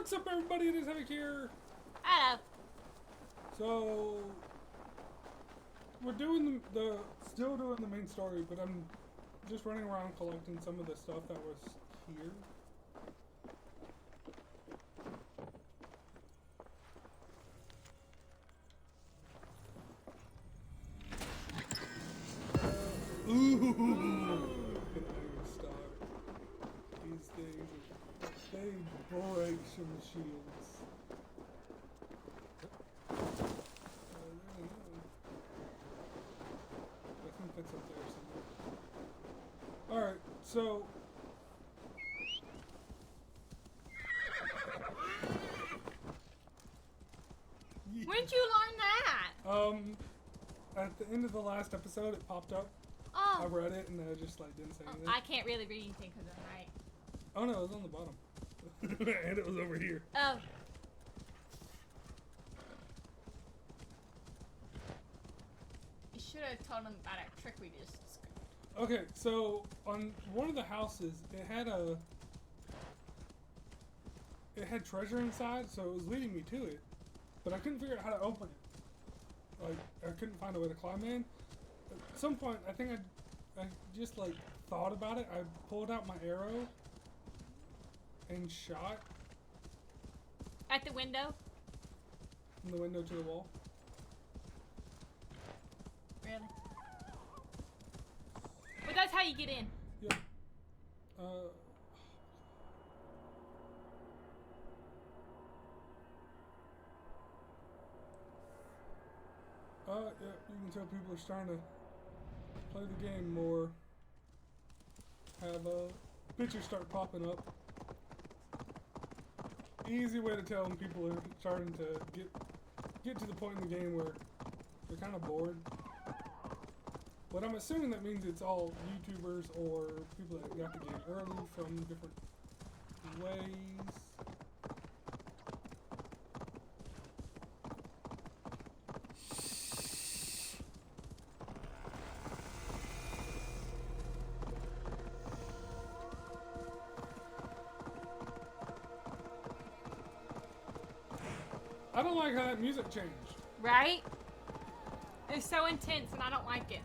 What's up, everybody? It is Havoc here. Hello. So we're doing still doing the main story, but I'm just running around collecting some of the stuff that was here. Ooh! Stop. These things, they break some shields. I think that's up there somewhere. Alright, so... When'd you learn that? At the end of the last episode, it popped up. Oh. I read it and I just like didn't say anything. I can't really read anything because I'm right. Oh no, it was on the bottom. And it was over here. Oh. You should have told him about our trick we just discovered. Okay, so on one of the houses, it had treasure inside, so it was leading me to it, but I couldn't figure out how to open it. Like, I couldn't find a way to climb in. At some point, I think I just like thought about it. I pulled out my arrow and shot At the window? from the window to the wall. Really? But that's how you get in. Yep. Yeah, you can tell people are starting to play the game more. Have pictures start popping up. Easy way to tell when people are starting to get to the point in the game where they're kind of bored. But I'm assuming that means it's all YouTubers or people that got the game early from different ways. I don't like how that music changed. Right? It's so intense and I don't like it.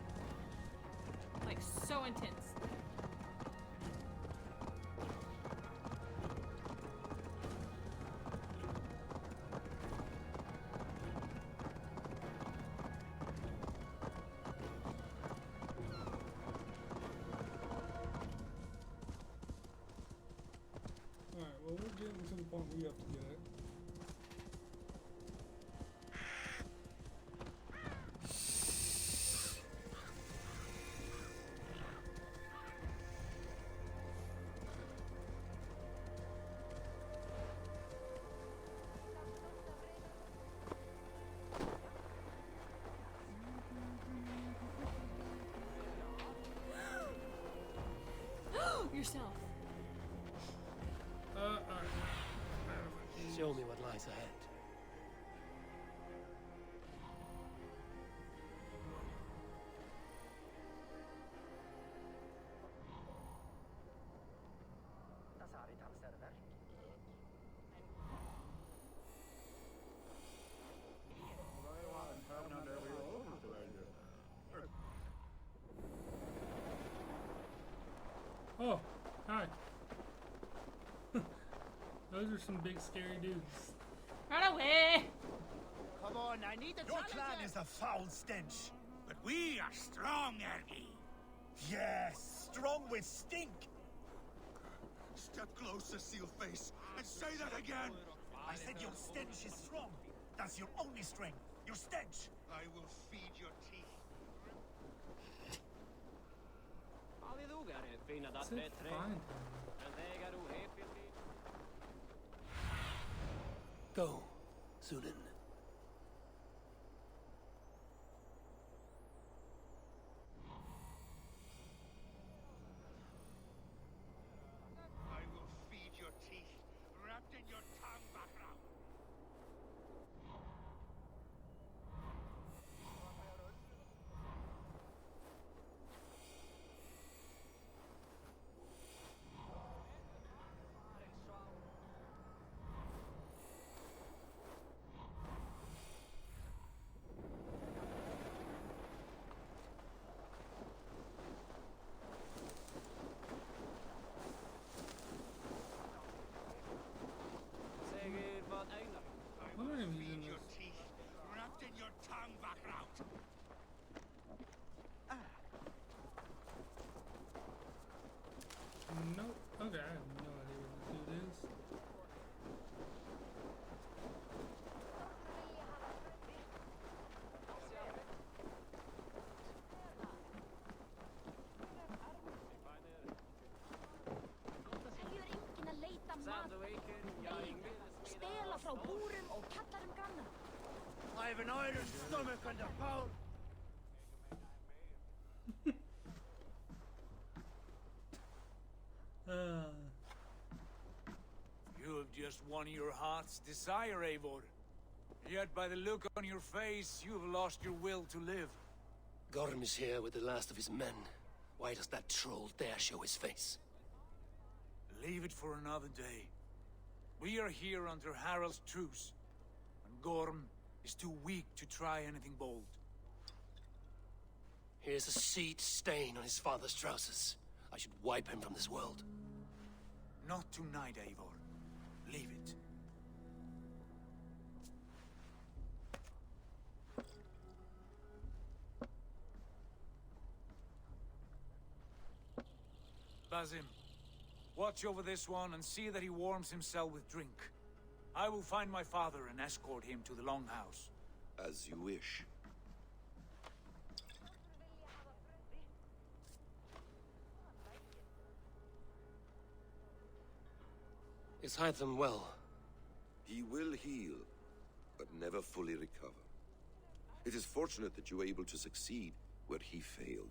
Like, so intense. Alright, well, we're getting to the point we have to get it. Yourself. Alright. Show me what lies ahead. Oh, hi. Those are some big scary dudes. Run away! Come on, I need the Your clan is a foul stench, but we are strong, Ergi. Yes, strong with stink. Step closer, Sealface, and say that again. I said your stench is strong. That's your only strength. Your stench. I will feed your teeth. It's fine. Go, Zulin. I will feed your teeth, wrapped in your tongue, Bakram. á búrum og kjallarum granna. I have an iron stomach and a power. You have just won your heart's desire, Eivor. Yet by the look on your face, you have lost your will to live. Gorm is here with the last of his men. Why does that troll dare show his face? Leave it for another day. We are here under Harald's truce, and Gorm is too weak to try anything bold. Here's a seed stain on his father's trousers. I should wipe him from this world. Not tonight, Eivor. Leave it. Basim, watch over this one and see that he warms himself with drink. I will find my father and escort him to the Longhouse. As you wish. Is Hytham well? He will heal, but never fully recover. It is fortunate that you were able to succeed where he failed.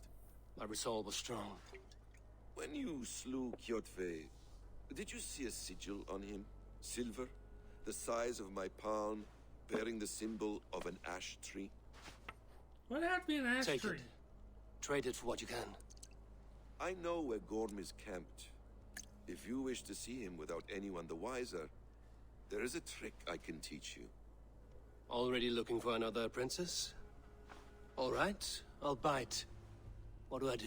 My resolve was strong. When you slew Kjotve, did you see a sigil on him? Silver, the size of my palm, bearing the symbol of an ash tree? Why would it have to be an ash Take tree? it. Trade it for what you can. I know where Gorm is camped. If you wish to see him without anyone the wiser, there is a trick I can teach you. Already looking for another princess? All right, I'll bite. What do I do?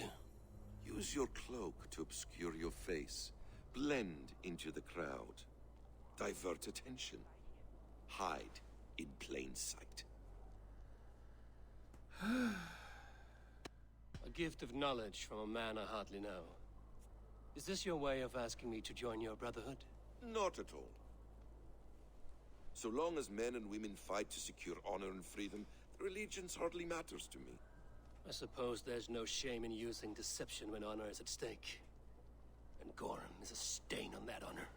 Use your cloak to obscure your face. Blend into the crowd. Divert attention. Hide in plain sight. A gift of knowledge from a man I hardly know. Is this your way of asking me to join your brotherhood? Not at all. So long as men and women fight to secure honor and freedom, their allegiance hardly matters to me. I suppose there's no shame in using deception when honor is at stake. And Gorm is a stain on that honor.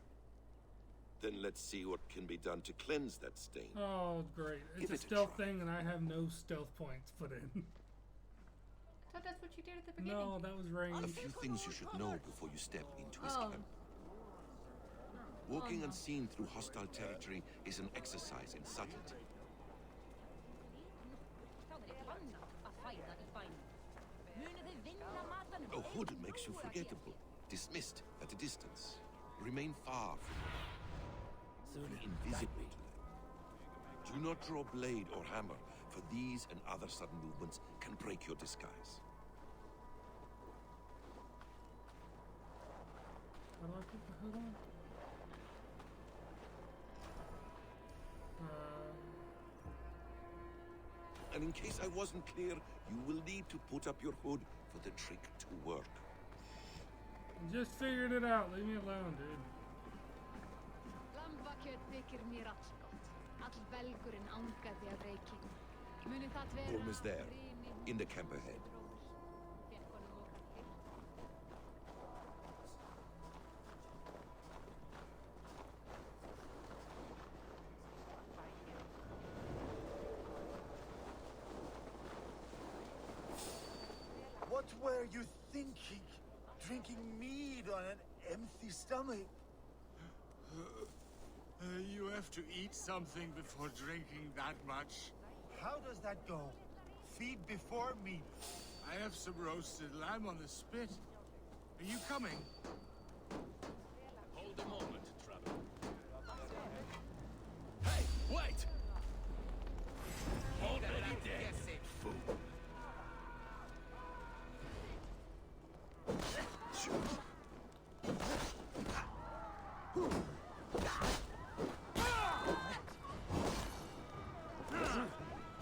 Then let's see what can be done to cleanse that stain. Oh, great. It's Give a it a stealth try. thing, and I have no stealth points put in. I thought that's what you did at the beginning. No, that was range. A few things you should know before you step into his Oh. camp. Walking unseen through hostile territory is an exercise in subtlety. A hood makes you forgettable, dismissed at a distance. Remain far from them. Be invisible to them. Do not draw blade or hammer, for these and other sudden movements can break your disguise. How do I put the hood on? And in case I wasn't clear, you will need to put up your hood for the trick to work. Just figured it out. Leave me alone, dude. Lambakjöt þykir mér allgott. All belgurinn angaði af reiki. Muni það vera Gorm is there, in the camp ahead. What were you thinking? Drinking mead on an empty stomach? You have to eat something before drinking that much. How does that go? Feed before meat. I have some roasted lamb on the spit. Are you coming? Hold a moment, traveler. Hey, wait! Already dead, fool.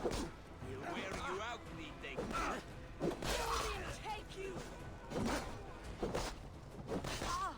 We'll wear you out, Nitek. Take you! Ah!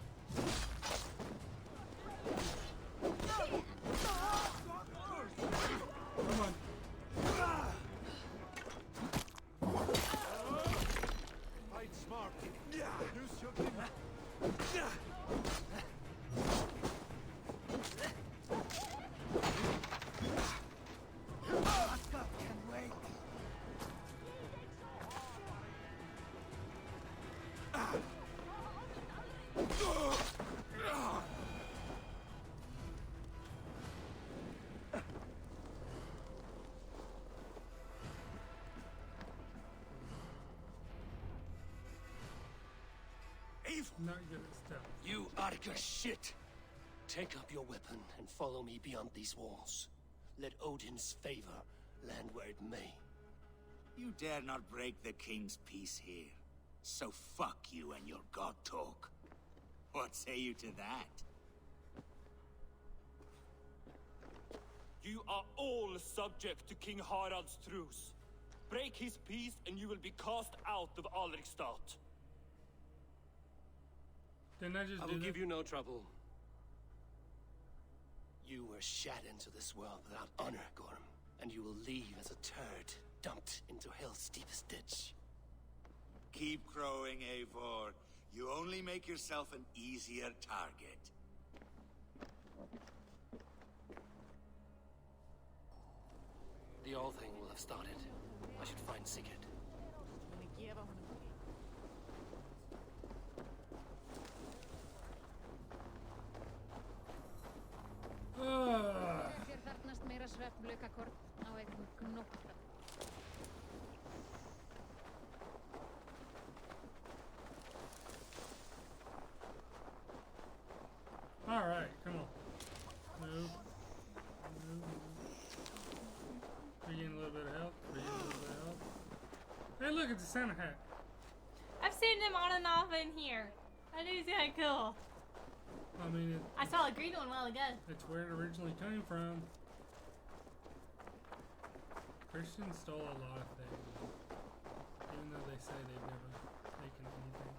not good at stealth. You Arga shit! Take up your weapon and follow me beyond these walls. Let Odin's favor land where it may. You dare not break the king's peace here. So fuck you and your god talk. What say you to that? You are all subject to King Harald's truce. Break his peace and you will be cast out of Alrikstad. Didn't I just I do will that? give you no trouble. You were shat into this world without honor, Gorm, and you will leave as a turd dumped into hell's deepest ditch. Keep crowing, Eivor. You only make yourself an easier target. The All Thing will have started. I should find Sigurd. Þér þarfnast meira svefnlaukakorn á einhvern gnótta. Alright, come on. Move. Move. Regain a little bit of health. Regain a little bit of health. Hey, look, it's a Santa hat. I've seen him on and off in here. I think he's kind of cool. I mean, I saw a green one a while ago. it's where it originally came from. Christians stole a lot of things, even though they say they've never taken anything.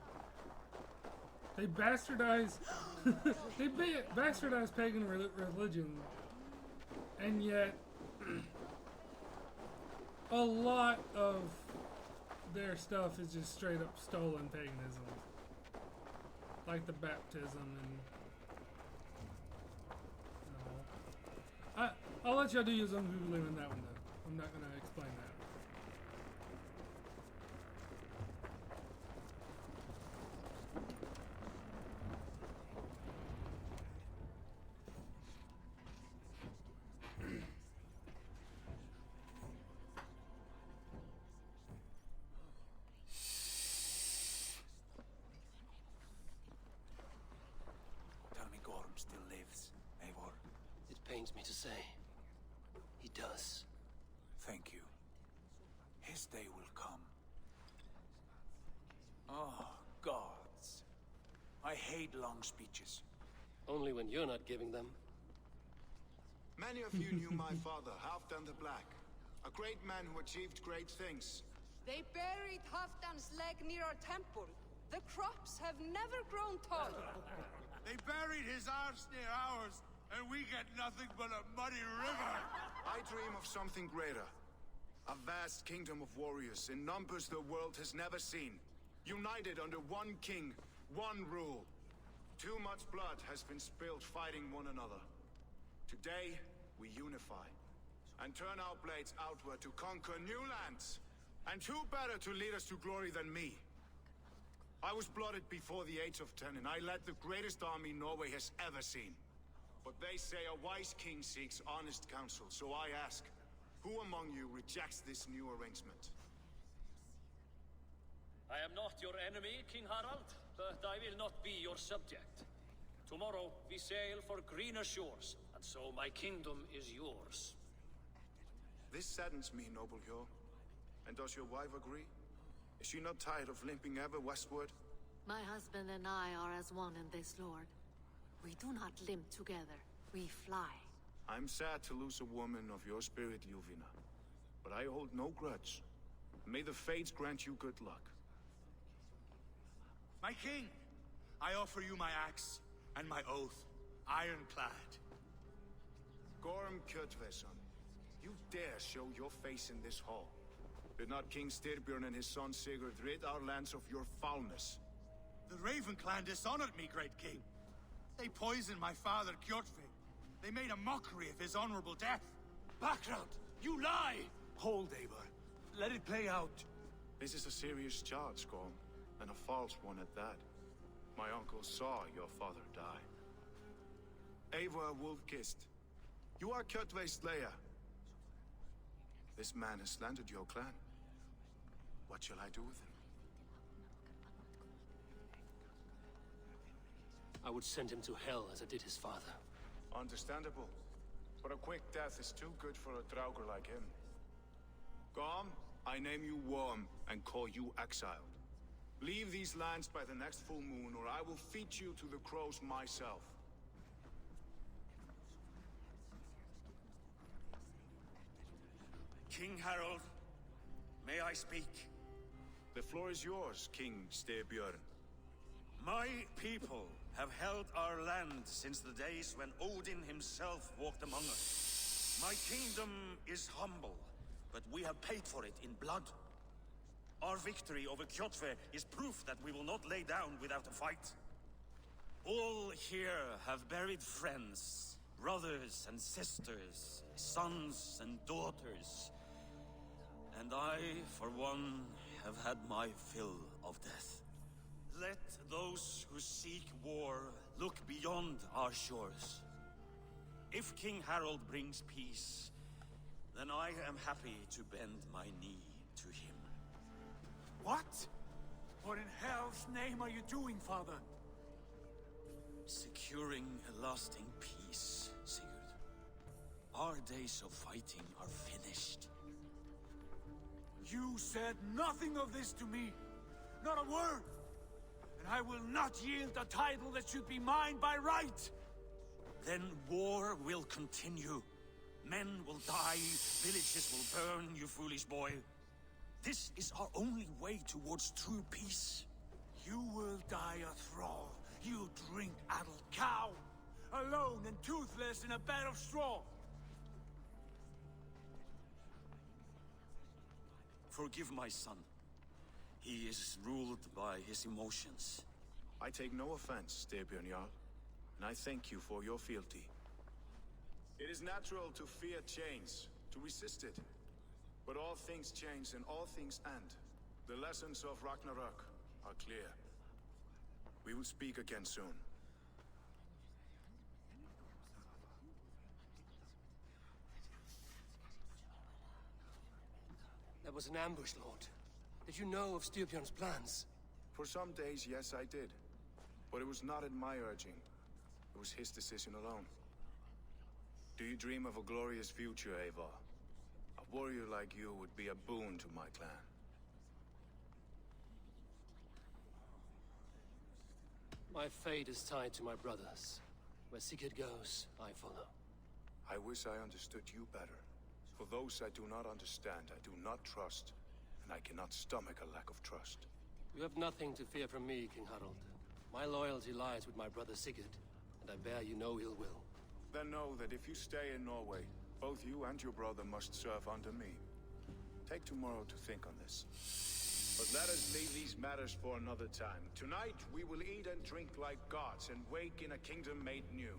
They bastardized, bastardized pagan religion, and yet a lot of their stuff is just straight up stolen paganism, like the baptism and. I'll let y'all do your own Googling on that one though. I'm not gonna explain that. Tell me Gorm still lives, Eivor. It pains me to say. He does. Thank you. His day will come. Oh, gods. I hate long speeches. Only when you're not giving them. Many of you knew my father, Halfdan the Black. A great man who achieved great things. They buried Halfdan's leg near our temple. The crops have never grown tall. They buried his arse near ours, and we get nothing but a muddy river. I dream of something greater. A vast kingdom of warriors in numbers the world has never seen. United under one king, one rule. Too much blood has been spilled fighting one another. Today, we unify. And turn our blades outward to conquer new lands. And who better to lead us to glory than me? I was blooded before the age of 10, and I led the greatest army Norway has ever seen. But they say a wise king seeks honest counsel, so I ask, who among you rejects this new arrangement? I am not your enemy, King Harald, but I will not be your subject. Tomorrow we sail for greener shores, and so my kingdom is yours. This saddens me, noble Hjor. And does your wife agree? Is she not tired of limping ever westward? My husband and I are as one in this, Lord. We do not limp together. We fly. I'm sad to lose a woman of your spirit, Ljuvina. But I hold no grudge. May the fates grant you good luck. My king, I offer you my axe and my oath, ironclad. Gorm Kjotveson, you dare show your face in this hall. Did not King Styrbjörn and his son Sigurd rid our lands of your foulness? The Raven clan dishonored me, great king. They poisoned my father, Kjotve. They made a mockery of his honorable death. Background! You lie! Hold, Eivor. Let it play out. This is a serious charge, Gorm, and a false one at that. My uncle saw your father die. Eivor Wolf-Kissed, you are Kjotve's slayer. This man has slandered your clan. What shall I do with him? I would send him to hell as I did his father. Understandable. But a quick death is too good for a Draugr like him. Gorm, I name you Worm and call you exiled. Leave these lands by the next full moon, or I will feed you to the crows myself. King Harold, may I speak? The floor is yours, King Styrbjörn. My people have held our land since the days when Odin himself walked among us. My kingdom is humble, but we have paid for it in blood. Our victory over Kjotve is proof that we will not lay down without a fight. All here have buried friends, brothers and sisters, sons and daughters. And I, for one, have had my fill of death. Let those who seek war look beyond our shores. If King Harold brings peace, then I am happy to bend my knee to him. What? What in hell's name are you doing, father? Securing a lasting peace, Sigurd. Our days of fighting are finished. You said nothing of this to me. Not a word. And I will not yield a title that should be mine by right. Then war will continue. Men will die, villages will burn, you foolish boy. This is our only way towards true peace. You will die a thrall. You drink-addled cow. Alone and toothless in a bed of straw. Forgive my son. He is ruled by his emotions. I take no offense, Styrbjörn Jarl, and I thank you for your fealty. It is natural to fear change, to resist it. But all things change and all things end. The lessons of Ragnarok are clear. We will speak again soon. That was an ambush, Lord. Did you know of Styrbjörn's plans? For some days, yes, I did. But it was not at my urging. It was his decision alone. Do you dream of a glorious future, Eivor? A warrior like you would be a boon to my clan. My fate is tied to my brothers. Where Sigurd goes, I follow. I wish I understood you better. For those I do not understand, I do not trust, and I cannot stomach a lack of trust. You have nothing to fear from me, King Harald. My loyalty lies with my brother Sigurd, and I bear you no ill will. Then know that if you stay in Norway, both you and your brother must serve under me. Take tomorrow to think on this. But let us leave these matters for another time. Tonight, we will eat and drink like gods and wake in a kingdom made new.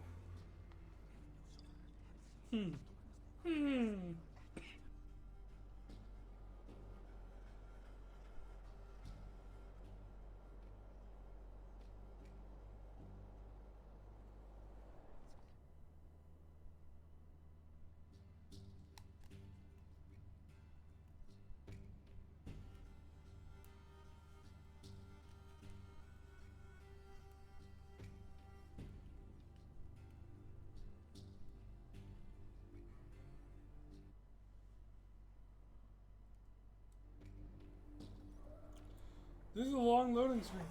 This is a long loading screen.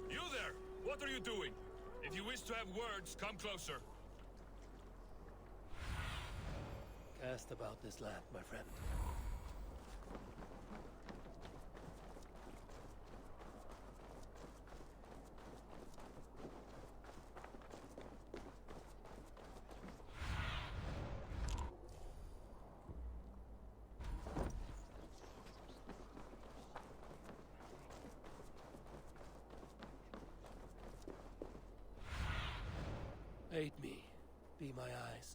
You there! What are you doing? If you wish to have words, come closer. Cast about this land, my friend. Aid me. Be my eyes.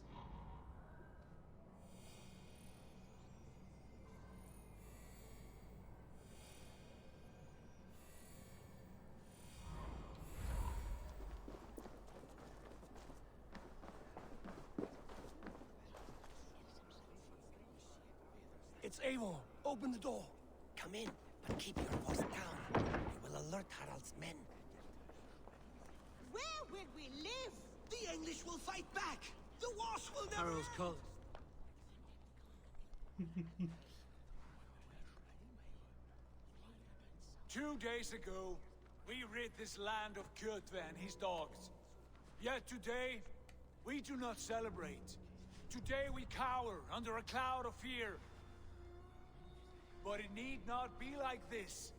It's Eivor. Open the door. Come in, but keep your voice down. We will alert Harald's men. Where will we live? The English will fight back! The wars will never Harald's end! call. 2 days ago, we rid this land of Kjotve and his dogs. Yet today, we do not celebrate. Today we cower under a cloud of fear. But it need not be like this.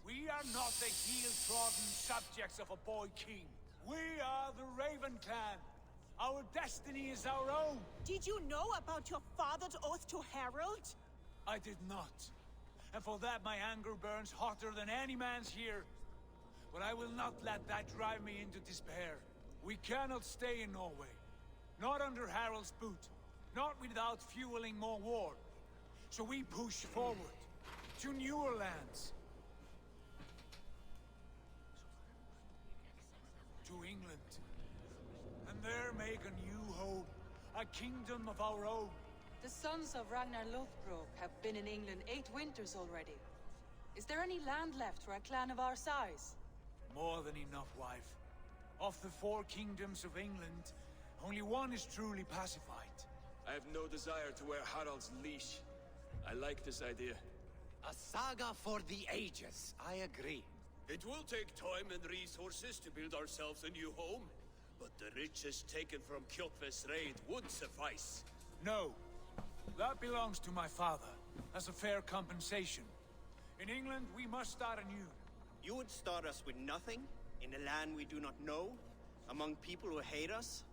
We are not the heel-trodden subjects of a boy king. We are the Raven clan. Our destiny is our own. Did you know about your father's oath to Harald? I did not. And for that my anger burns hotter than any man's here. But I will not let that drive me into despair. We cannot stay in Norway. Not under Harald's boot. Not without fueling more war. So we push forward to newer lands. To England. And there make a new home. A kingdom of our own. The sons of Ragnar Lothbrok have been in England 8 winters already. Is there any land left for a clan of our size? More than enough, wife. Of the 4 kingdoms of England, only one is truly pacified. I have no desire to wear Harald's leash. I like this idea. A saga for the ages, I agree. It will take time and resources to build ourselves a new home, but the riches taken from Kjotve's raid would suffice. No. That belongs to my father, as a fair compensation. In England, we must start anew. You would start us with nothing? In a land we do not know? Among people who hate us?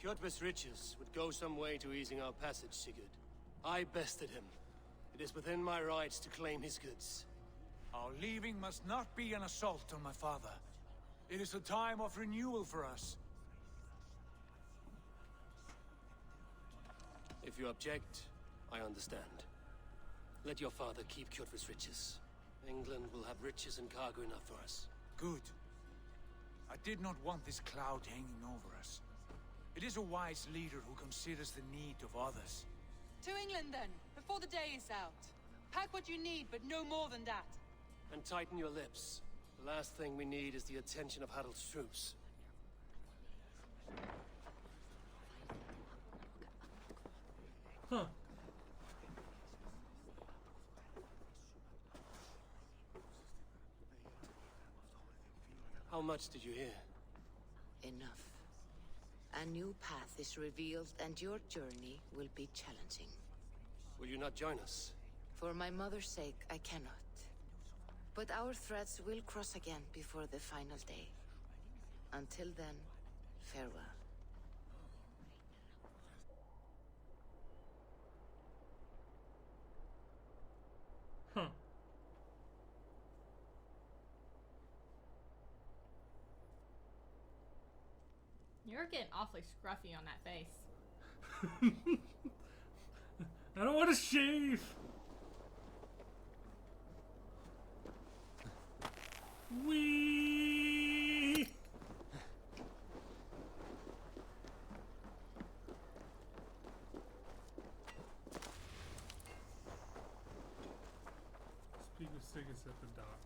Kjotve's riches would go some way to easing our passage, Sigurd. I bested him. It is within my rights to claim his goods. Our leaving must not be an assault on my father. It is a time of renewal for us. If you object, I understand. Let your father keep Kjotve's riches. England will have riches and cargo enough for us. Good. I did not want this cloud hanging over us. It is a wise leader who considers the need of others. To England then, before the day is out. Pack what you need, but no more than that. And tighten your lips. The last thing we need is the attention of Harald's troops. Huh. How much did you hear? Enough. A new path is revealed, and your journey will be challenging. Will you not join us? For my mother's sake, I cannot. But our threads will cross again before the final day. Until then, farewell. Huh. You're getting awfully scruffy on that face. I don't want to shave. Wee. Speak with Sigurd at the dock.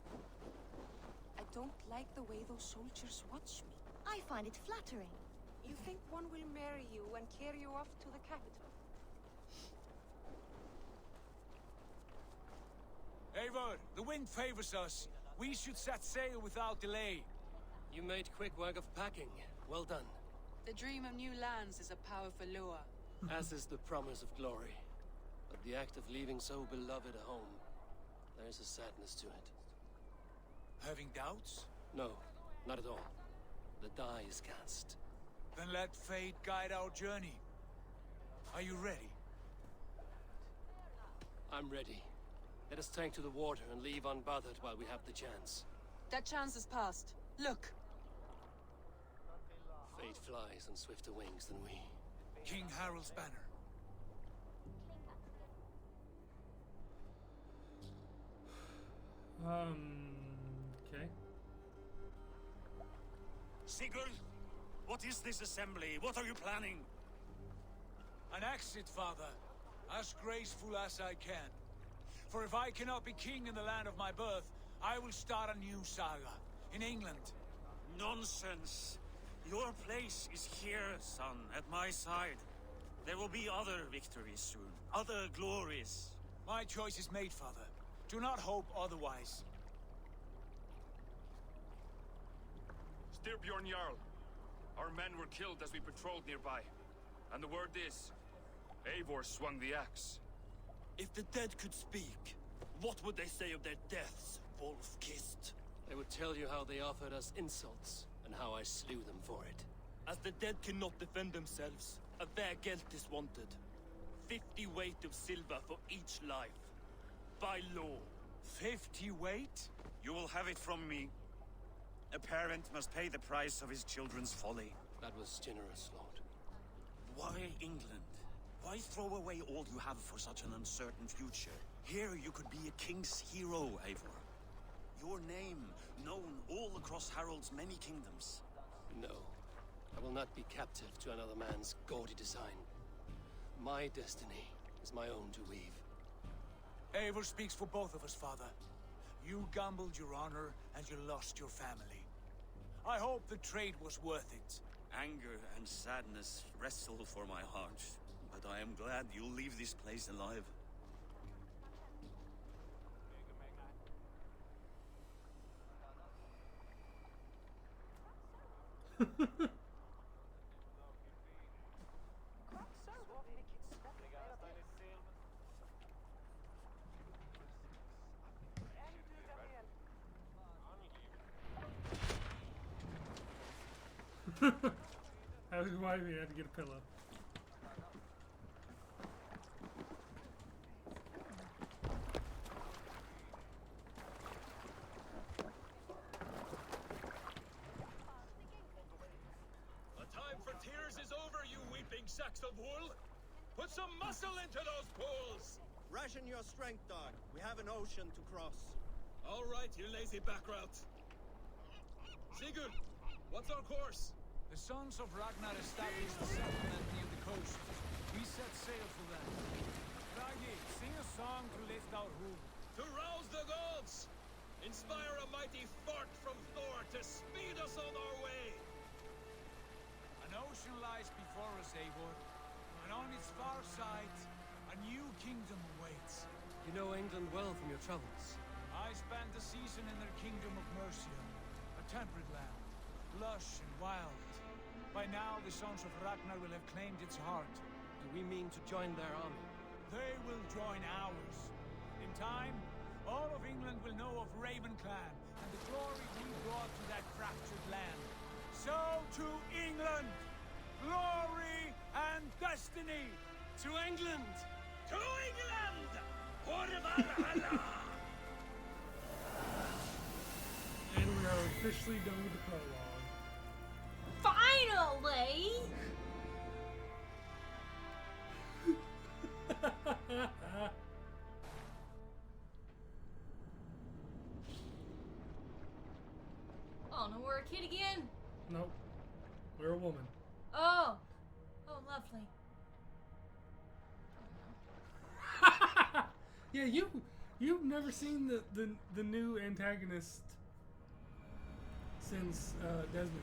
I don't like the way those soldiers watch me. I find it flattering. You think one will marry you and carry you off to the capital? Eivor, the wind favors us. We should set sail without delay. You made quick work of packing. Well done. The dream of new lands is a powerful lure. As is the promise of glory. But the act of leaving so beloved a home, there's a sadness to it. Having doubts? No, not at all. The die is cast. Then let fate guide our journey. Are you ready? I'm ready. Let us take to the water and leave unbothered while we have the chance. That chance is past. Look! Fate flies on swifter wings than we. King Harald's banner. Okay. Sigurd, what is this assembly? What are you planning? An exit, father. As graceful as I can. For if I cannot be king in the land of my birth, I will start a new saga. In England. Nonsense. Your place is here, son, at my side. There will be other victories soon. Other glories. My choice is made, father. Do not hope otherwise. Styrbjorn Jarl. Our men were killed as we patrolled nearby. And the word is, Eivor swung the axe. If the dead could speak, what would they say of their deaths, wolf-kissed? They would tell you how they offered us insults, and how I slew them for it. As the dead cannot defend themselves, a vergelt is wanted. 50 weight of silver for each life. By law. 50 weight? You will have it from me. A parent must pay the price of his children's folly. That was generous, Lord. Why England? Why throw away all you have for such an uncertain future? Here you could be a king's hero, Eivor. Your name known all across Harald's many kingdoms. No. I will not be captive to another man's gaudy design. My destiny is my own to weave. Eivor speaks for both of us, father. You gambled your honor, and you lost your family. I hope the trade was worth it. Anger and sadness wrestle for my heart, but I am glad you'll leave this place alive. I was why we had to get a pillow. The time for tears is over, you weeping sacks of wool! Put some muscle into those pools! Ration your strength, dog. We have an ocean to cross. All right, you lazy backrout. Sigurd, what's our course? The sons of Ragnar established a settlement near the coast. We set sail for them. Ragi, sing a song to lift our home. To rouse the gods! Inspire a mighty fart from Thor to speed us on our way! An ocean lies before us, Eivor, and on its far side, a new kingdom awaits. You know England well from your travels. I spent a season in their kingdom of Mercia, a temperate land, lush and wild. By now, the sons of Ragnar will have claimed its heart. Do we mean to join their army? They will join ours. In time, all of England will know of Raven Clan and the glory we brought to that fractured land. So to England, glory and destiny. To England! To England! For Valhalla! And we are officially done with the prologue. Finally! Oh, no, we're a kid again? Nope. We're a woman. Oh. Oh, lovely. Yeah, you've never seen the new antagonist since Desmond.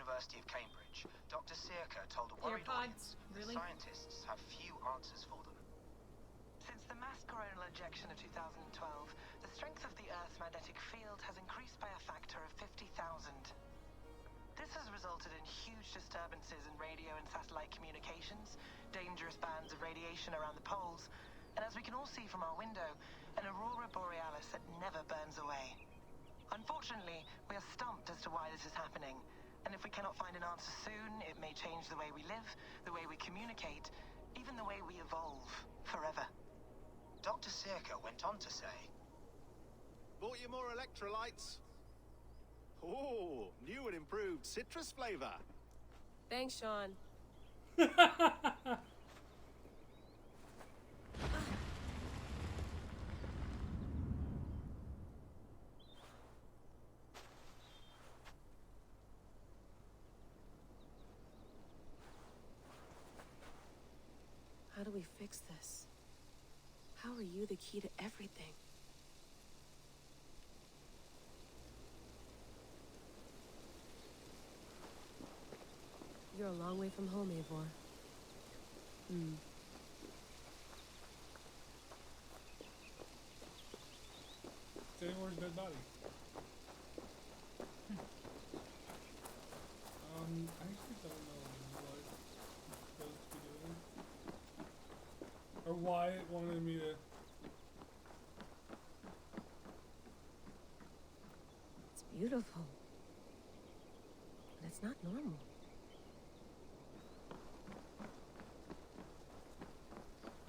University of Cambridge, Dr. Circa told a worried audience that scientists have few answers for them. Since the mass coronal ejection of 2012, the strength of the Earth's magnetic field has increased by a factor of 50,000. This has resulted in huge disturbances in radio and satellite communications, dangerous bands of radiation around the poles, and as we can all see from our window, an aurora borealis that never burns away. Unfortunately, we are stumped as to why this is happening, and if we cannot find an answer soon, it may change the way we live, the way we communicate, even the way we evolve forever. Dr. Circa went on to say, Bought you more electrolytes? Oh, new and improved citrus flavor. Thanks, Sean. How do we fix this? How are you the key to everything? You're a long way from home, Eivor. Evor's dead body. I actually don't know what I'm supposed to be doing. Or why it wanted me to... It's beautiful. But it's not normal.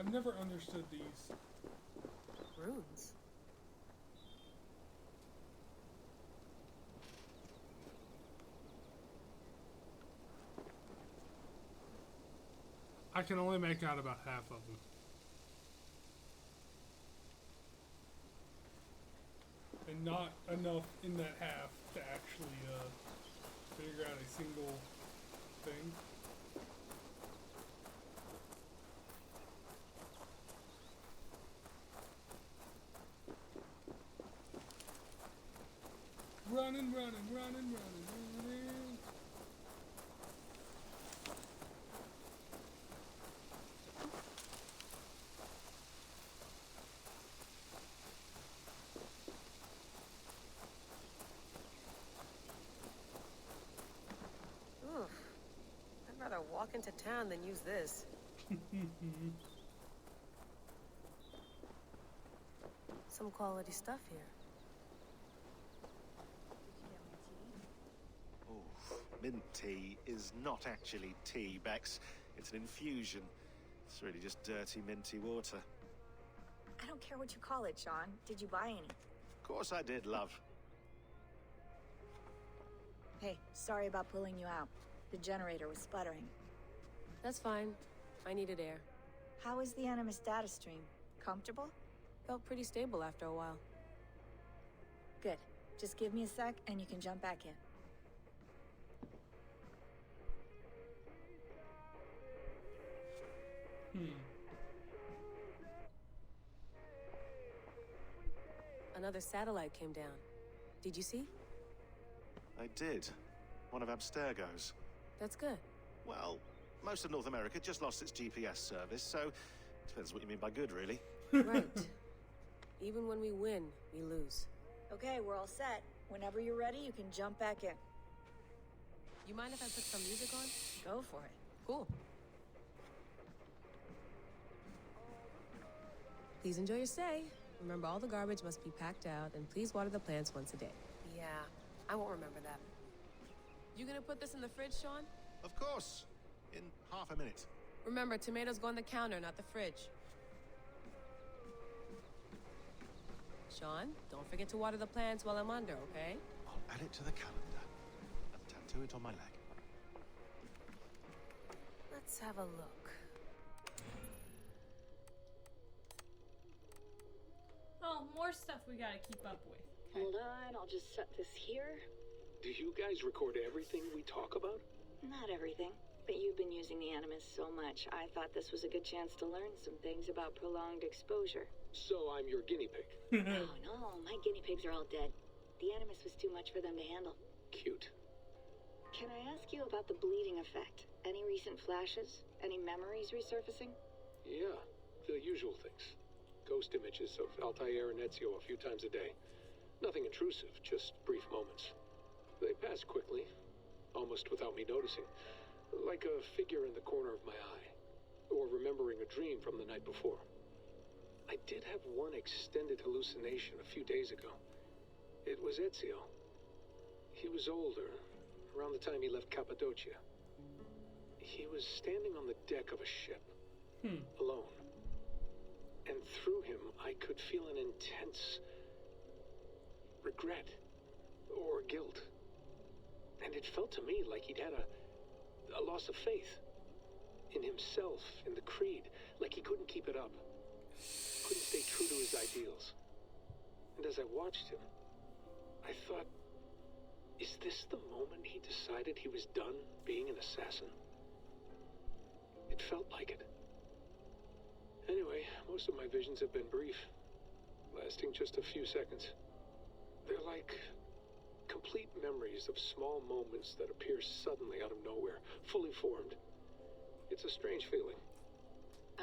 I've never understood these. Runes? I can only make out about half of them. And not enough in that half to actually figure out a single thing. Running, running, running, running, running. Oof. I'd rather walk into town than use this. Some quality stuff here. Mint tea is not actually tea, Bex. It's an infusion. It's really just dirty, minty water. I don't care what you call it, Sean. Did you buy any? Of course I did, love. Hey, sorry about pulling you out. The generator was sputtering. That's fine. I needed air. How is the Animus data stream? Comfortable? Felt pretty stable after a while. Good. Just give me a sec and you can jump back in. Another satellite came down. Did you see? I did. One of Abstergo's. That's good. Well, most of North America just lost its GPS service, so depends what you mean by good, really. Right. Even when we win, we lose. Okay, we're all set. Whenever you're ready, you can jump back in. You mind if I put some music on? Go for it. Cool. Please enjoy your stay. Remember, all the garbage must be packed out, and please water the plants once a day. Yeah, I won't remember that. You gonna put this in the fridge, Sean? Of course. In half a minute. Remember, tomatoes go on the counter, not the fridge. Sean, don't forget to water the plants while I'm under, okay? I'll add it to the calendar and tattoo it on my leg. Let's have a look. Oh, more stuff we gotta keep up with. Hold on, I'll just set this here. Do you guys record everything we talk about? Not everything, but you've been using the Animus so much, I thought this was a good chance to learn some things about prolonged exposure. So I'm your guinea pig. No, my guinea pigs are all dead. The Animus was too much for them to handle. Cute. Can I ask you about the bleeding effect? Any recent flashes? Any memories resurfacing? Yeah, the usual things. Ghost images of Altair and Ezio a few times a day. Nothing intrusive, just brief moments. They pass quickly, almost without me noticing. Like a figure in the corner of my eye. Or remembering a dream from the night before. I did have one extended hallucination a few days ago. It was Ezio. He was older, around the time he left Cappadocia. He was standing on the deck of a ship, alone. And through him, I could feel an intense regret or guilt. And it felt to me like he'd had a loss of faith in himself, in the creed, like he couldn't keep it up. Couldn't stay true to his ideals. And as I watched him, I thought, is this the moment he decided he was done being an assassin? It felt like it. Anyway, most of my visions have been brief, lasting just a few seconds. They're like complete memories of small moments that appear suddenly out of nowhere, fully formed. It's a strange feeling.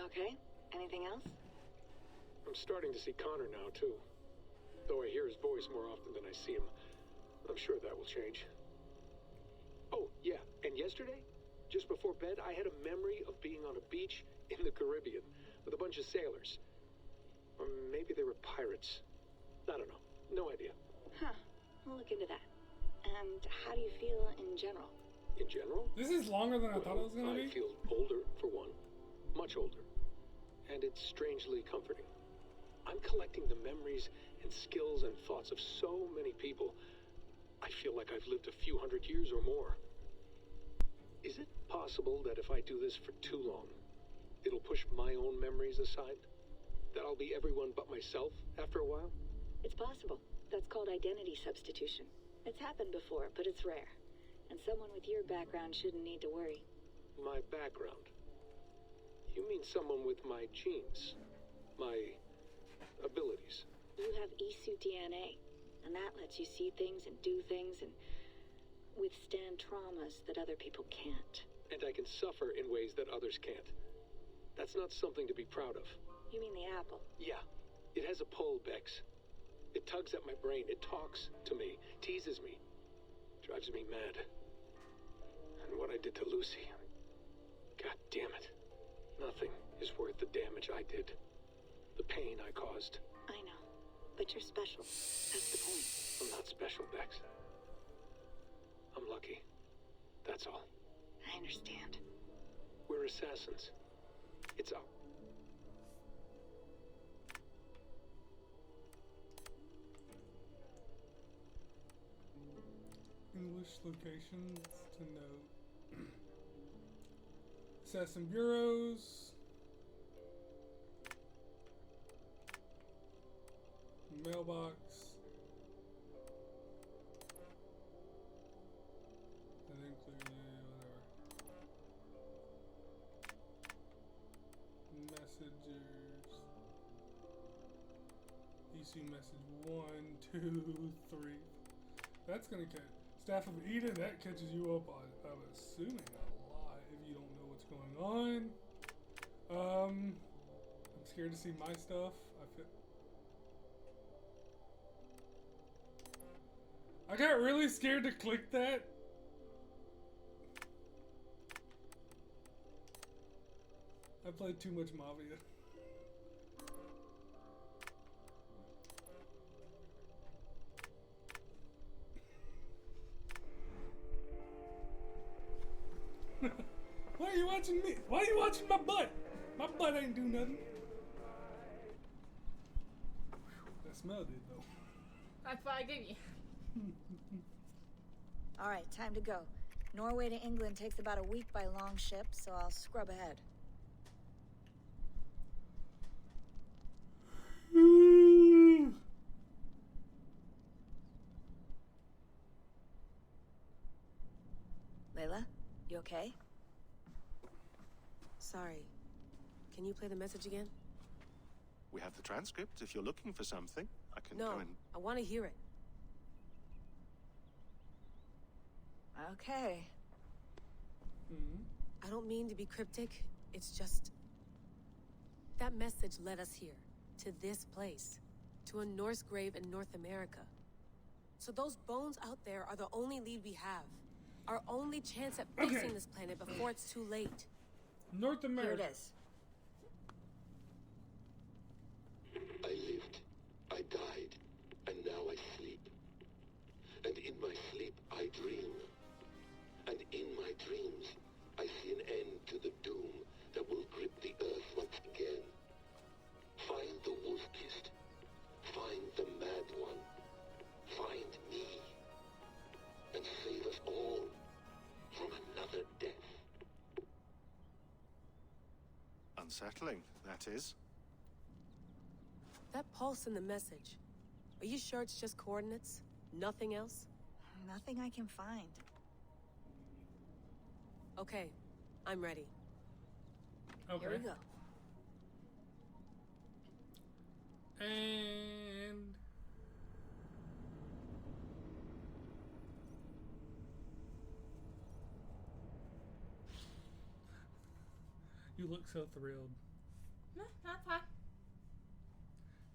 Okay. Anything else? I'm starting to see Connor now, too. Though I hear his voice more often than I see him. I'm sure that will change. Oh, yeah, and yesterday, just before bed, I had a memory of being on a beach in the Caribbean with a bunch of sailors. Or maybe they were pirates. I don't know. No idea. Huh. I'll look into that. And how do you feel in general? In general? This is longer than I thought it was going to be. I feel older, for one. Much older. And it's strangely comforting. I'm collecting the memories and skills and thoughts of so many people. I feel like I've lived a few hundred years or more. Is it possible that if I do this for too long, it'll push my own memories aside? That I'll be everyone but myself after a while? It's possible. That's called identity substitution. It's happened before, but it's rare. And someone with your background shouldn't need to worry. My background? You mean someone with my genes? My abilities? You have Isu DNA, and that lets you see things and do things and withstand traumas that other people can't. And I can suffer in ways that others can't. That's not something to be proud of. You mean the apple? Yeah. It has a pull, Bex. It tugs at my brain. It talks to me. Teases me. Drives me mad. And what I did to Lucy. God damn it. Nothing is worth the damage I did. The pain I caused. I know. But you're special. That's the point. I'm not special, Bex. I'm lucky. That's all. I understand. We're assassins. It's out. English locations to note. Assassin bureaus. Mailbox. And then whatever. Messengers. EC message 1, 2, 3. That's gonna catch. Staff of Eden, that catches you up on, I'm assuming, a lot if you don't know what's going on. I'm scared to see my stuff. I got really scared to click that. I played too much Mafia. Why are you watching me? Why are you watching my butt? My butt ain't do nothing. That smelled it though. That's what I gave you. All right, time to go. Norway to England takes about a week by long ship, so I'll scrub ahead. Layla, you okay? Sorry. Can you play the message again? We have the transcript. If you're looking for something, I can No, go and... I want to hear it. Okay. I don't mean to be cryptic. It's just... that message led us here. To this place. To a Norse grave in North America. So those bones out there are the only lead we have. Our only chance at fixing this planet before it's too late. North America. Here it is. I lived, I died, and now I sleep. And in my sleep I dream. And in my dreams I see an end to the doom that will grip the earth once again. Find the wolf-kissed. Find the mad one. Find me. And save us all from another death. Unsettling, that is. That pulse in the message. Are you sure it's just coordinates? Nothing else? Nothing I can find. Okay, I'm ready. Okay. Here we go. And... you look so thrilled. No, not fine.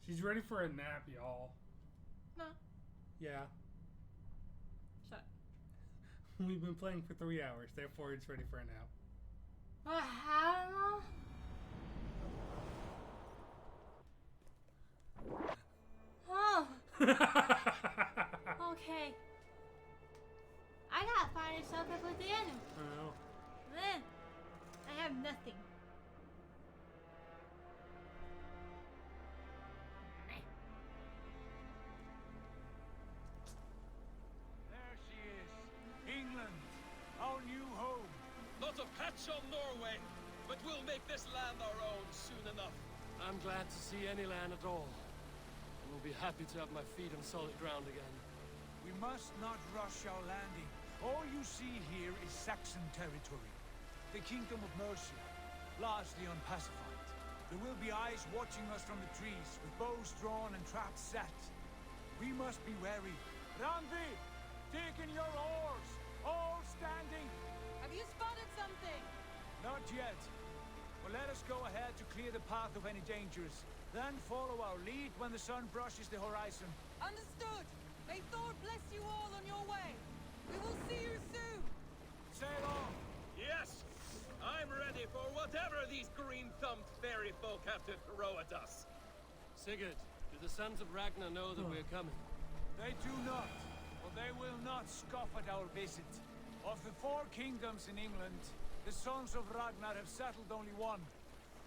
She's ready for a nap, y'all. No. Yeah. Shut. We've been playing for 3 hours, therefore it's ready for a nap. Valhalla? Oh. Okay. I gotta find something with the enemy. Oh. Then I have nothing. There she is. England, our new home. Not a patch on Norway, but we'll make this land our own soon enough. I'm glad to see any land at all. I will be happy to have my feet on solid ground again. We must not rush our landing. All you see here is Saxon territory. The Kingdom of Mercia, largely unpacified. There will be eyes watching us from the trees, with bows drawn and traps set. We must be wary. Randvi, dig in your oars, all standing. Have you spotted something? Not yet. But let us go ahead to clear the path of any dangers. Then follow our lead when the sun brushes the horizon. Understood. May Thor bless you all on your way. We will see you soon. Sail on. Yes, I'm ready for whatever these green-thumbed fairy folk have to throw at us. Sigurd, do the sons of Ragnar know that we're coming? They do not, but they will not scoff at our visit. Of the 4 kingdoms in England, the sons of Ragnar have settled only one.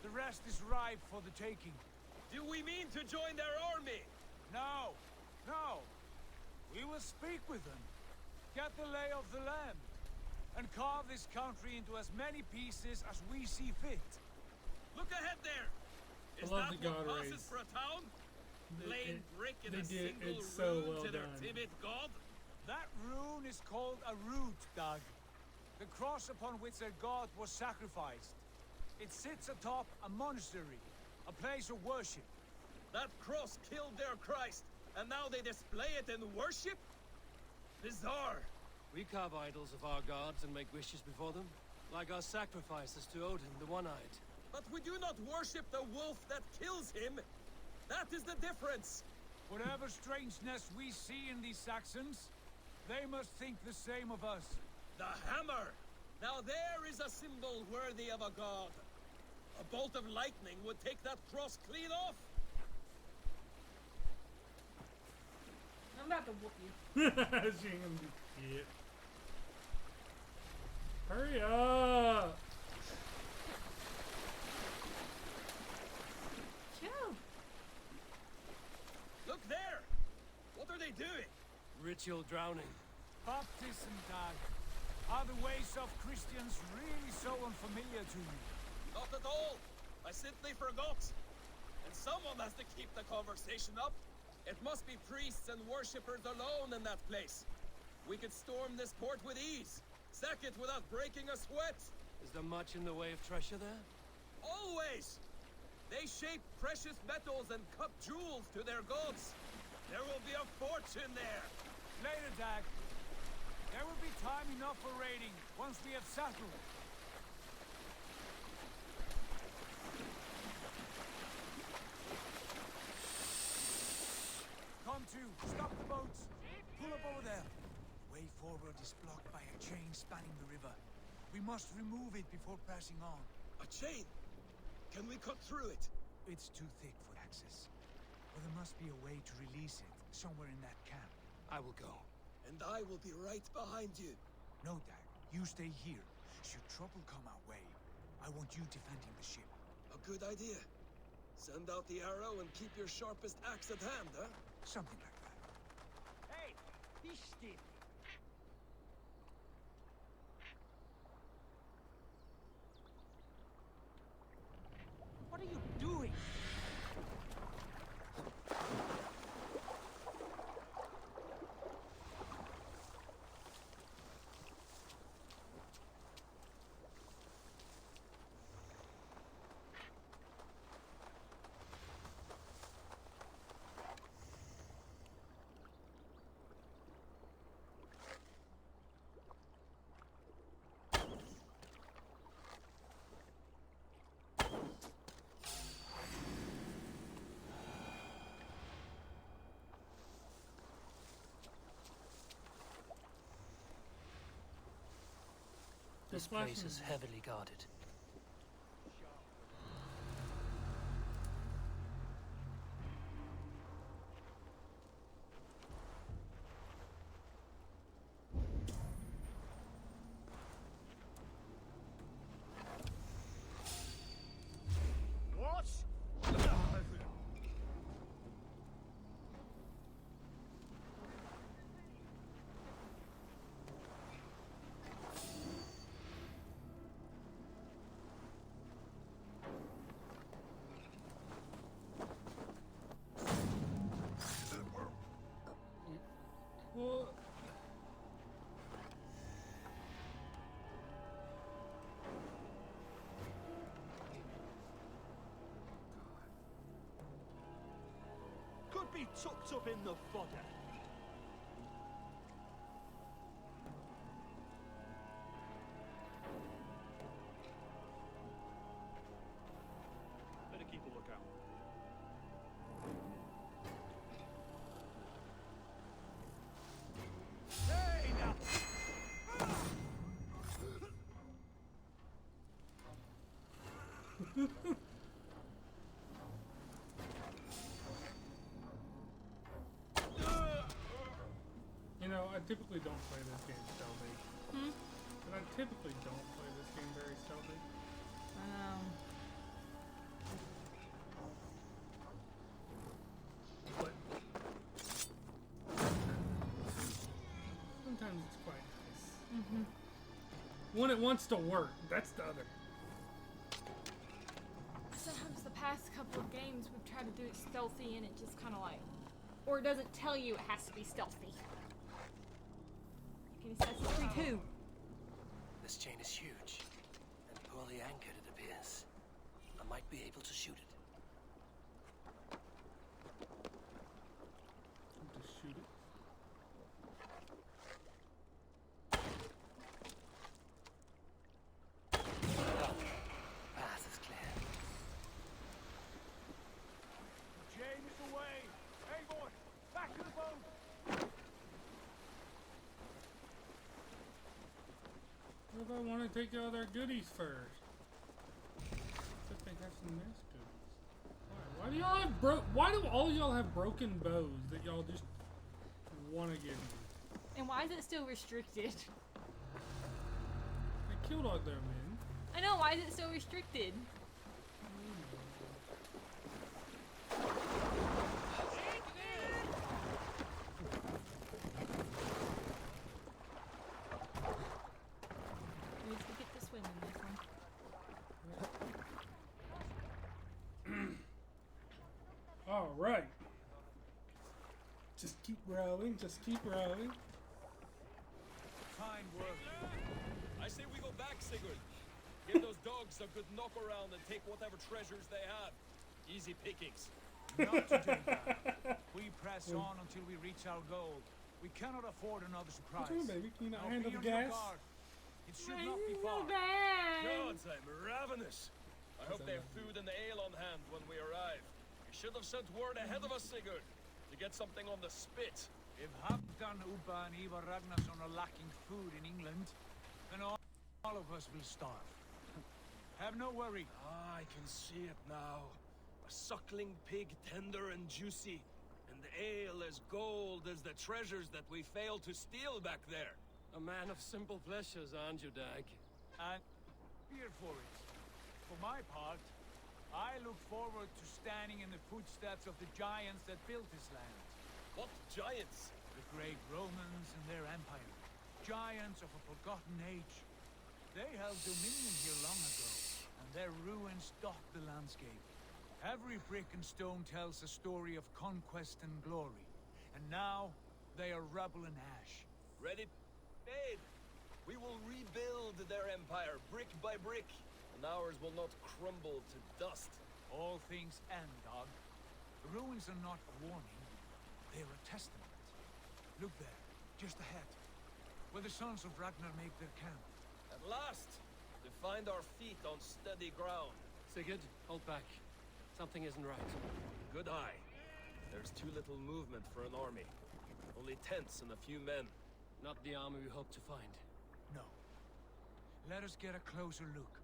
The rest is ripe for the taking. Do we mean to join their army? No, no. We will speak with them, get the lay of the land, and carve this country into as many pieces as we see fit. Look ahead there. Is love that the what god passes rays. for a town? Plain brick in a did single it so rune well to their done. timid god? That rune is called a root, Doug. The cross upon which their god was sacrificed. It sits atop a monastery, a place of worship. That cross killed their Christ, and now they display it in worship? Bizarre. We carve idols of our gods and make wishes before them, like our sacrifices to Odin, the One-Eyed. But we do not worship the wolf that kills him. That is the difference. Whatever strangeness we see in these Saxons, they must think the same of us. The hammer! Now there is a symbol worthy of a god. A bolt of lightning would take that cross clean off. I'm about to whoop you. She ain't gonna do shit. Hurry up! Phew. Look there! What are they doing? Ritual drowning. Baptism, Doug. Are the ways of Christians really so unfamiliar to you? Not at all. I simply forgot. And someone has to keep the conversation up. It must be priests and worshippers alone in that place. We could storm this port with ease. Sack it without breaking a sweat. Is there much in the way of treasure there? Always! They shape precious metals and cut jewels to their gods. There will be a fortune there. Later, Dag. There will be time enough for raiding once we have settled. Come to, stop the boats. Pull up over there. The way forward is blocked by a chain spanning the river. We must remove it before pressing on. A chain? Can we cut through it? It's too thick for access. But there must be a way to release it, somewhere in that camp. I will go. And I will be right behind you. No, Dag. You stay here. Should trouble come our way, I want you defending the ship. A good idea. Send out the arrow and keep your sharpest axe at hand, huh? Something like that. Hey, be still. What are you doing? This place is heavily guarded. What? Well, Could be tucked up in the fodder. Better keep a lookout. Hey, now! you know, I typically don't play this game stealthy. Hmm? But I typically don't play this game very stealthy. But sometimes it's quite nice. Mm-hmm. When it wants to work, that's the other. Sometimes the past couple of games we've tried to do it stealthy and it just kind of like, or it doesn't tell you it has to be stealthy. Like in Assassin's Creed 2. This chain is huge and poorly anchored, it appears. I might be able to shoot it. Just shoot it. Path is clear. Chain is away! Hey, boy! Back to the boat! What if I want to take all their goodies first? Except they have some nice goodies. Why do y'all have why do all y'all have broken bows that y'all just want to give me? And why is it still restricted? I killed all their men. I know, why is it still restricted? We need to get this swim in this one. All right. Just keep rowing. Just keep rowing. Fine work. I say we go back, Sigurd. Give those dogs a good knock around and take whatever treasures they have. Easy pickings. Not today, Dad. We press on until we reach our goal. We cannot afford another surprise. What's wrong, baby? Can you not Now handle be the on your gas? guard. It should Why not is be it so far. bad? Gods, I'm ravenous. I hope they have food and ale on hand when we arrive. You should have sent word ahead of us, Sigurd, to get something on the spit. If Halfdan, Ubba, and Ivar Ragnarsson are lacking food in England, then all of us will starve. Have no worry. Ah, I can see it now. A suckling pig, tender and juicy. And ale as gold as the treasures that we failed to steal back there. A man of simple pleasures, aren't you, Dag? And fear for it. For my part, I look forward to standing in the footsteps of the giants that built this land. What giants? The great Romans and their empire. Giants of a forgotten age. They held dominion here long ago, and their ruins dot the landscape. Every brick and stone tells a story of conquest and glory. And now, they are rubble and ash. Ready? Made. We will rebuild their empire, brick by brick. And ours will not crumble to dust. All things end, dog. The ruins are not a warning. They are a testament. Look there, just ahead. Where the sons of Ragnar make their camp. At last! To find our feet on steady ground. Sigurd, hold back. Something isn't right. Good eye. There's too little movement for an army. Only tents and a few men. Not the army we hope to find. No. Let us get a closer look.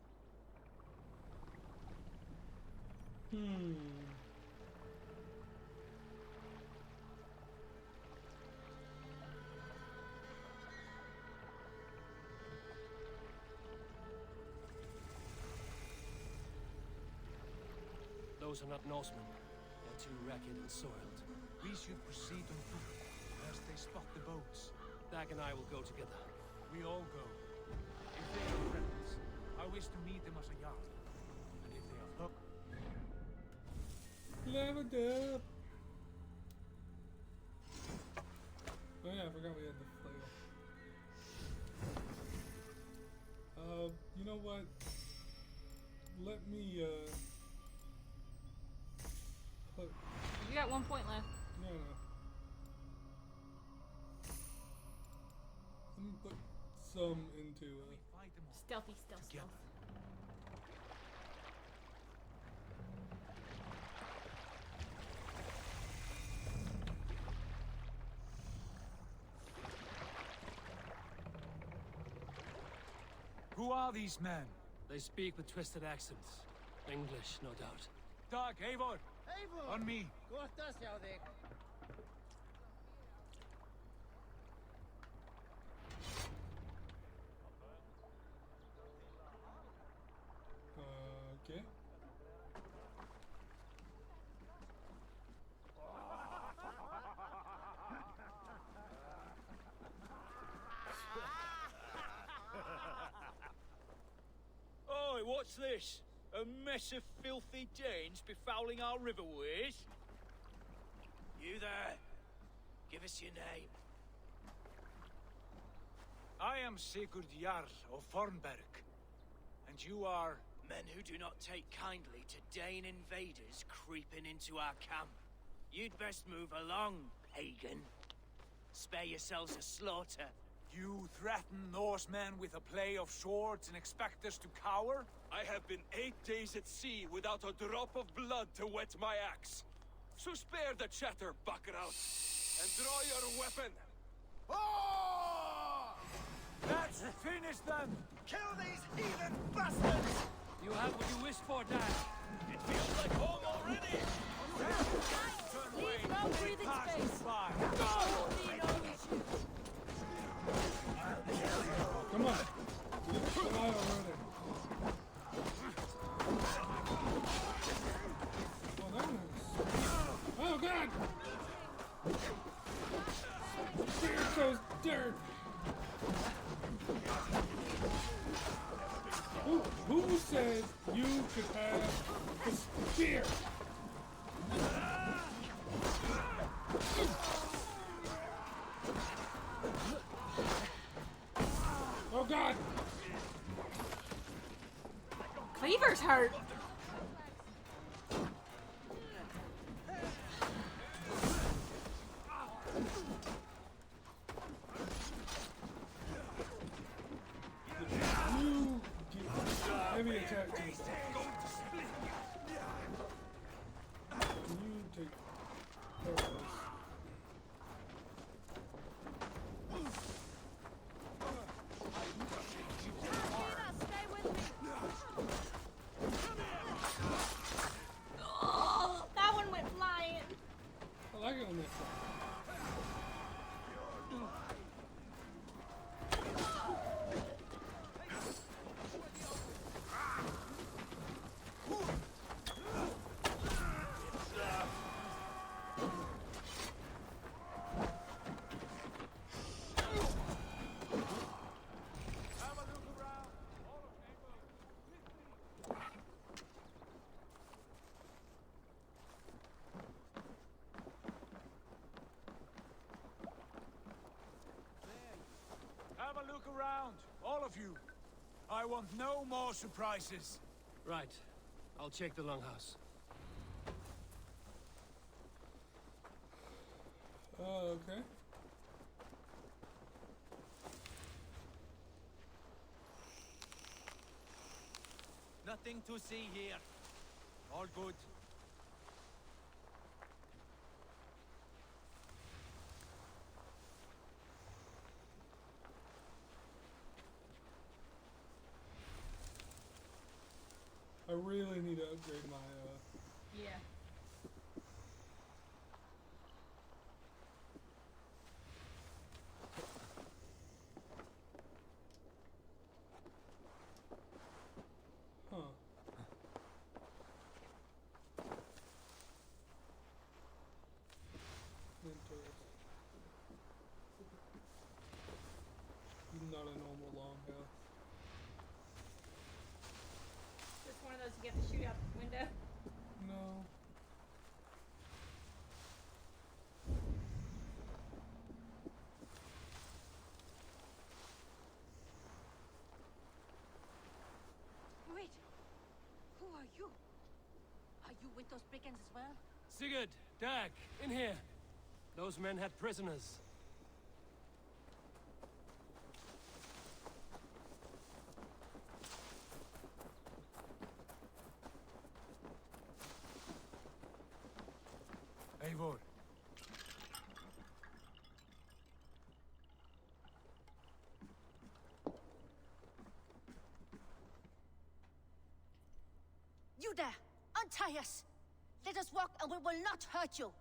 Those are not Norsemen. They're too ragged and soiled. We should proceed on foot, lest they spot the boats. Dag and I will go together. We all go. If they are friends, I wish to meet them as a yard. And if they are foe... Leveled up. Oh yeah, I forgot we had the flail. You know what? Let me, put... You got 1 point left. No. Let me put some into, Stealthy, stealth. Who are these men? They speak with twisted accents. English, no doubt. Dag, Eivor! On me! Okay. Oi, what's this? A mess of filthy Danes befouling our riverways? You there? Give us your name. I am Sigurd Jarl of Fornberg. And you are... Men who do not take kindly to Dane invaders creeping into our camp. You'd best move along, pagan. Spare yourselves a slaughter. You threaten Norsemen with a play of swords and expect us to cower? I have been 8 days at sea without a drop of blood to wet my axe. So spare the chatter, buckerouts, and draw your weapon. Oh! Let's finish them! Kill these heathen bastards! You have what you wished for, Dag. It feels like home already! Turn away! Leave no breathing space! Come on. Come on already. Oh, that was... Oh, God! Spear those dirt! Who said you could have the spear? Oh God! Cleaver's hurt. attack too fast. Can you take care of this? Oh, that one went flying. I like it when they fly. Have a look around, all of you. I want no more surprises. Right. I'll check the longhouse. Okay. Nothing to see here. All good. I really need to upgrade my, Yeah. Huh. Interesting. Not a normal longhouse. Just one of those you get to shoot out the window. No. Wait. Who are you? Are you with those brigands as well? Sigurd, Dag, in here. Those men had prisoners. Eivor. You there! Untie us! Let us walk and we will not hurt you!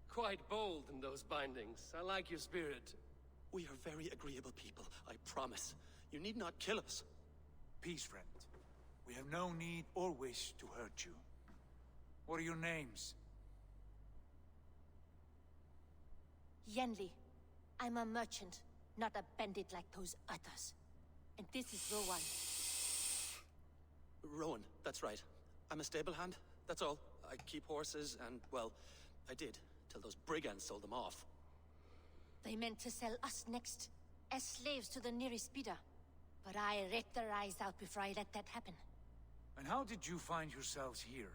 Quite bold in those bindings. I like your spirit. We are very agreeable people, I promise. You need not kill us. Peace, friend. We have no need or wish to hurt you. What are your names? Yenli. I'm a merchant, not a bandit like those others. And this is Rowan. Rowan, that's right. I'm a stable hand, that's all. I keep horses and, well, I did, till those brigands sold them off. They meant to sell us next, as slaves to the nearest bidder. But I raked their eyes out before I let that happen. And how did you find yourselves here?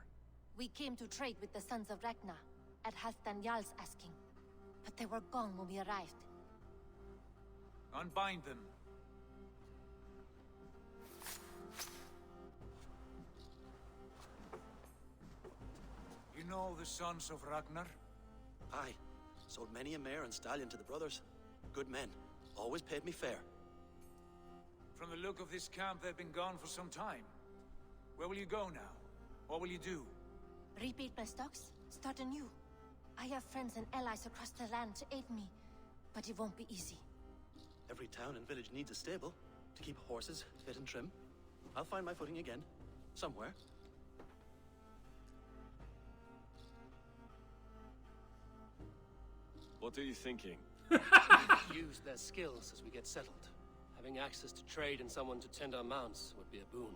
We came to trade with the Sons of Ragnar, at Halfdan Jarl's asking. But they were gone when we arrived. Unbind them. You know the Sons of Ragnar? Aye. Sold many a mare and stallion to the brothers. Good men. Always paid me fair. From the look of this camp, they've been gone for some time. Where will you go now? What will you do? Rebuild my stocks? Start anew. I have friends and allies across the land to aid me, but it won't be easy. Every town and village needs a stable to keep horses fit and trim. I'll find my footing again. Somewhere. What are you thinking? Use their skills as we get settled. Having access to trade and someone to tend our mounts would be a boon.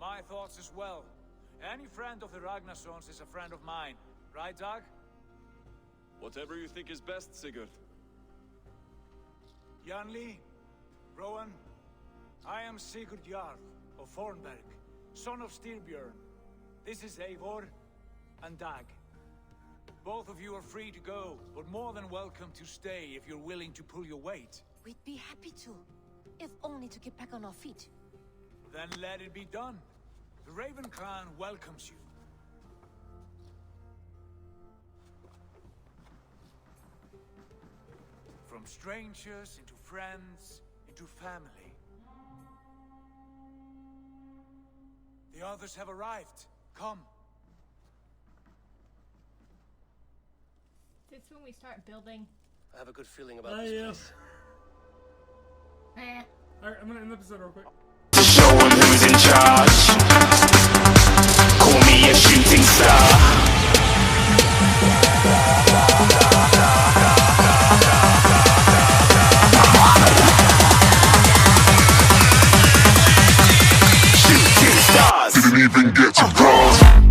My thoughts as well. Any friend of the Ragnarsons is a friend of mine. Right, Dag? Whatever you think is best, Sigurd. Janli, Rowan, I am Sigurd Jarl of Fornberg, son of Styrbjörn. This is Eivor and Dag. Both of you are free to go, but more than welcome to stay if you're willing to pull your weight. We'd be happy to, if only to get back on our feet. Then let it be done. The Raven Clan welcomes you. From strangers into friends, into family. The others have arrived. Come. Is this when we start building? I have a good feeling about this place. Alright, I'm gonna end the episode real quick. Show 'em who's in charge. Call me a shooting star. Shooting stars. Didn't even get to bronze.